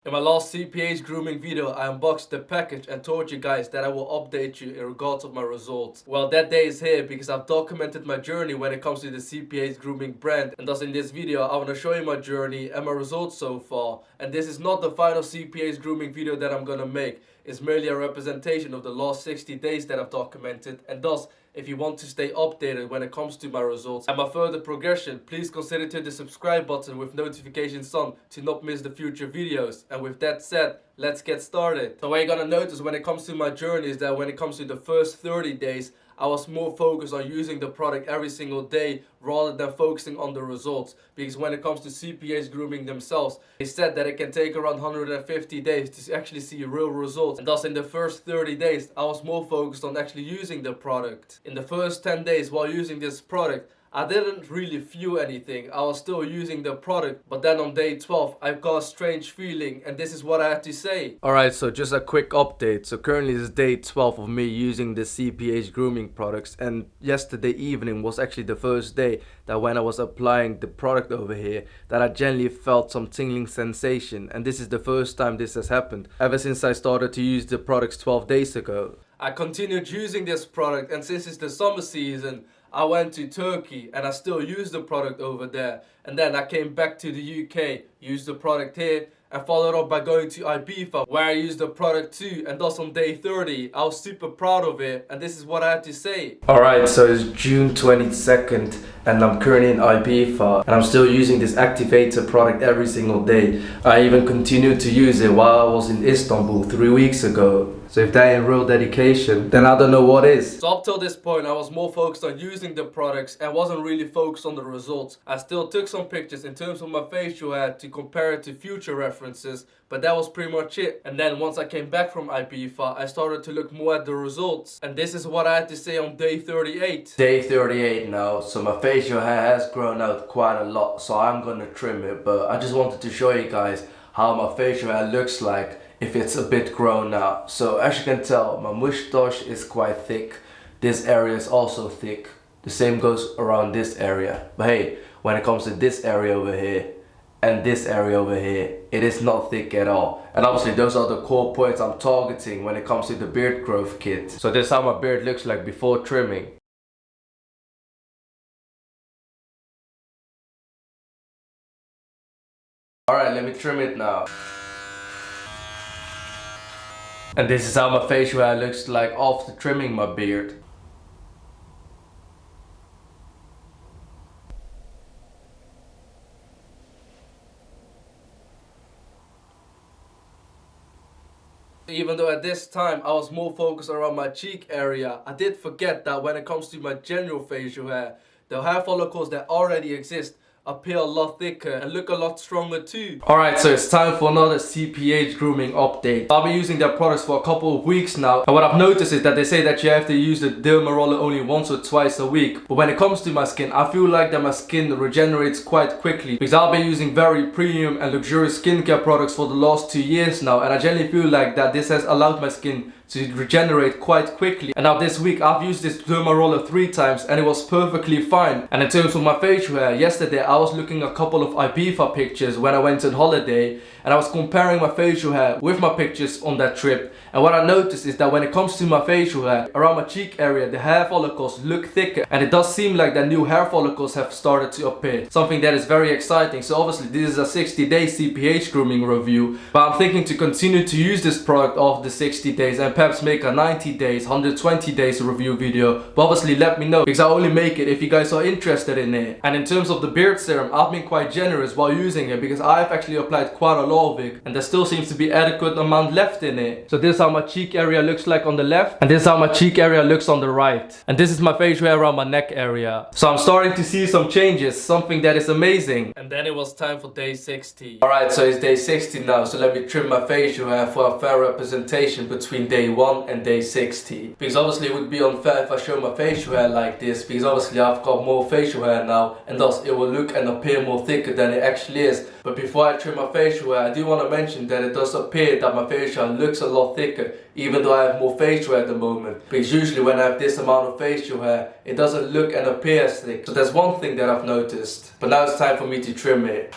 In my last CPH grooming video, I unboxed the package and told you guys that I will update you in regards of my results. Well, that day is here because I've documented my journey when it comes to the CPH grooming brand, and thus in this video I want to show you my journey and my results so far. And this is not the final CPH grooming video that I'm gonna make. It's merely a representation of the last 60 days that I've documented, and thus if you want to stay updated when it comes to my results and my further progression, please consider to hit the subscribe button with notifications on to not miss the future videos. And with that said, let's get started. So what you're gonna notice when it comes to my journey is that when it comes to the first 30 days, I was more focused on using the product every single day rather than focusing on the results. Because when it comes to CPH grooming themselves, they said that it can take around 150 days to actually see real results. And thus in the first 30 days, I was more focused on actually using the product. In the first 10 days while using this product, I didn't really feel anything. I was still using the product, but then on day 12 I got a strange feeling, and this is what I had to say. Alright, so just a quick update. So currently this is day 12 of me using the CPH grooming products, and yesterday evening was actually the first day that when I was applying the product over here that I generally felt some tingling sensation, and this is the first time this has happened ever since I started to use the products 12 days ago. I continued using this product, and since it's the summer season I went to Turkey and I still use the product over there, and then I came back to the UK, used the product here, and followed up by going to Ibiza where I used the product too, and thus on day 30 I was super proud of it, and this is what I had to say. Alright, so it's June 22nd and I'm currently in Ibiza and I'm still using this activator product every single day. I even continued to use it while I was in Istanbul 3 weeks ago. So if that ain't real dedication, then I don't know what is. So up till this point I was more focused on using the products and wasn't really focused on the results. I still took some pictures in terms of my facial hair to compare it to future references, but that was pretty much it. And then once I came back from Ibiza, I started to look more at the results, and this is what I had to say on day 38. Day 38 now, so my facial hair has grown out quite a lot, so I'm gonna trim it, but I just wanted to show you guys how my facial hair looks like if it's a bit grown out. So as you can tell, my moustache is quite thick. This area is also thick. The same goes around this area. But hey, when it comes to this area over here and this area over here, it is not thick at all. And obviously those are the core points I'm targeting when it comes to the beard growth kit. So this is how my beard looks like before trimming. Alright, let me trim it now. And this is how my facial hair looks like after trimming my beard. Even though at this time I was more focused around my cheek area, I did forget that when it comes to my general facial hair, the hair follicles that already exist appear a lot thicker and look a lot stronger too. Alright, so it's time for another CPH grooming update. I've been using their products for a couple of weeks now, and what I've noticed is that they say that you have to use the derma roller only once or twice a week. But when it comes to my skin, I feel like that my skin regenerates quite quickly, because I've been using very premium and luxurious skincare products for the last 2 years now, and I generally feel like that this has allowed my skin to regenerate quite quickly. And now this week I've used this derma roller 3 times and it was perfectly fine. And in terms of my facial hair, yesterday I was looking at a couple of Ibiza pictures when I went on holiday, and I was comparing my facial hair with my pictures on that trip. And what I noticed is that when it comes to my facial hair, around my cheek area, the hair follicles look thicker, and it does seem like that new hair follicles have started to appear. Something that is very exciting. So obviously this is a 60-day CPH grooming review, but I'm thinking to continue to use this product after the 60 days and perhaps make a 90 days, 120 days review video. But obviously let me know, because I only make it if you guys are interested in it. And in terms of the beard serum, I've been quite generous while using it, because I've actually applied quite a lot of it and there still seems to be adequate amount left in it. So this is how my cheek area looks like on the left, and this is how my cheek area looks on the right, and this is my facial hair around my neck area. So I'm starting to see some changes, something that is amazing. And then it was time for day 60. Alright, so it's day 60 now, so let me trim my facial hair for a fair representation between day 1 and day 60. Because obviously it would be unfair if I show my facial hair like this, because obviously I've got more facial hair now, and thus it will look and appear more thicker than it actually is. But before I trim my facial hair, I do want to mention that it does appear that my facial hair looks a lot thicker, even though I have more facial hair at the moment. Because usually when I have this amount of facial hair, it doesn't look and appear as thick. So that's one thing that I've noticed. But now it's time for me to trim it.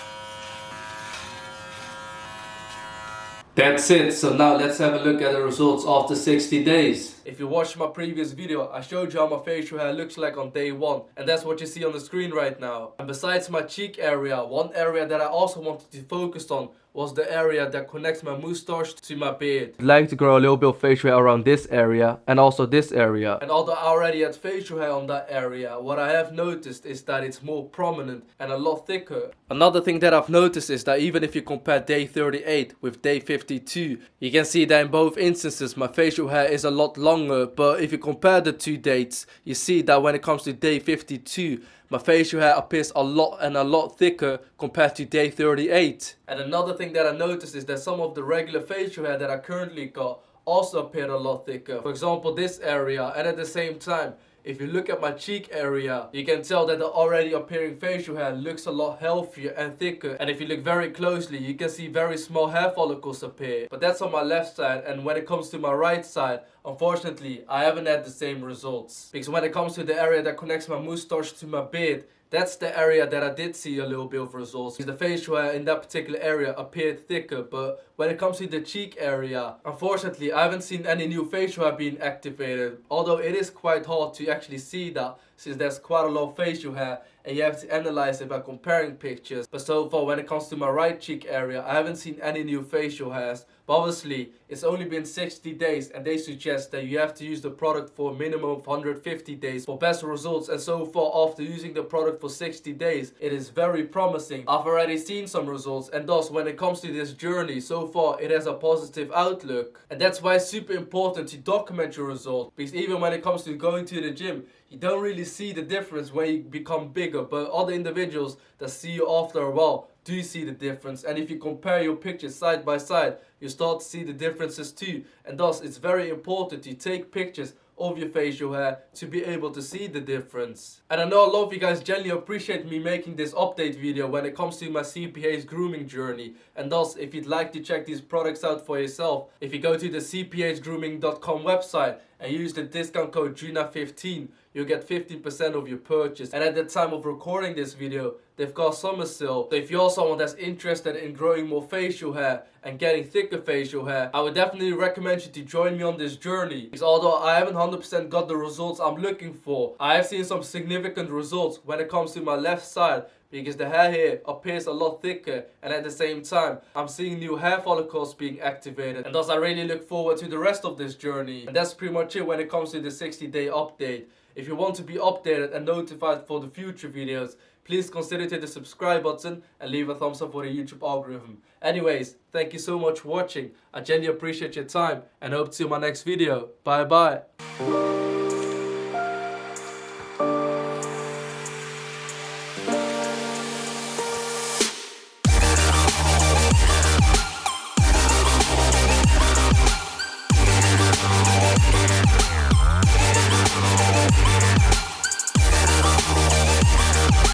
That's it, so now let's have a look at the results after 60 days. If you watched my previous video, I showed you how my facial hair looks like on day 1, and that's what you see on the screen right now. And besides my cheek area, one area that I also wanted to focus on was the area that connects my moustache to my beard. I'd like to grow a little bit of facial hair around this area and also this area. And although I already had facial hair on that area, what I have noticed is that it's more prominent and a lot thicker. Another thing that I've noticed is that even if you compare day 38 with day 52, you can see that in both instances my facial hair is a lot longer, but if you compare the two dates, you see that when it comes to day 52, my facial hair appears a lot thicker compared to day 38. And another thing that I noticed is that some of the regular facial hair that I currently got also appeared a lot thicker. For example, this area, and at the same time, if you look at my cheek area, you can tell that the already appearing facial hair looks a lot healthier and thicker. And if you look very closely, you can see very small hair follicles appear. But that's on my left side, and when it comes to my right side, unfortunately, I haven't had the same results. Because when it comes to the area that connects my moustache to my beard, that's the area that I did see a little bit of results. Because the facial hair in that particular area appeared thicker. But when it comes to the cheek area, unfortunately, I haven't seen any new facial hair being activated. Although it is quite hard to actually see that, since there's quite a lot of facial hair and you have to analyze it by comparing pictures. But so far, when it comes to my right cheek area, I haven't seen any new facial hairs. But obviously, it's only been 60 days and they suggest that you have to use the product for a minimum of 150 days for best results. And so far, after using the product for 60 days, it is very promising. I've already seen some results, and thus when it comes to this journey, so far it has a positive outlook. And that's why it's super important to document your results, because even when it comes to going to the gym, you don't really see the difference when you become bigger, but other individuals that see you after a while do see the difference. And if you compare your pictures side by side, you start to see the differences too. And thus it's very important to take pictures of your facial hair to be able to see the difference. And I know a lot of you guys genuinely appreciate me making this update video when it comes to my CPA's grooming journey. And thus, if you'd like to check these products out for yourself, if you go to the cphgrooming.com website and use the discount code junaid15, you'll get 15% of your purchase. And at the time of recording this video, they've got summer sale. So if you're someone that's interested in growing more facial hair and getting thicker facial hair, I would definitely recommend you to join me on this journey. Because although I haven't 100% got the results I'm looking for, I have seen some significant results when it comes to my left side, because the hair here appears a lot thicker, and at the same time I'm seeing new hair follicles being activated. And thus I really look forward to the rest of this journey. And that's pretty much it when it comes to the 60-day update. If you want to be updated and notified for the future videos, please consider hitting the subscribe button and leave a thumbs up for the YouTube algorithm. Anyways, thank you so much for watching. I genuinely appreciate your time and hope to see you in my next video. Bye bye.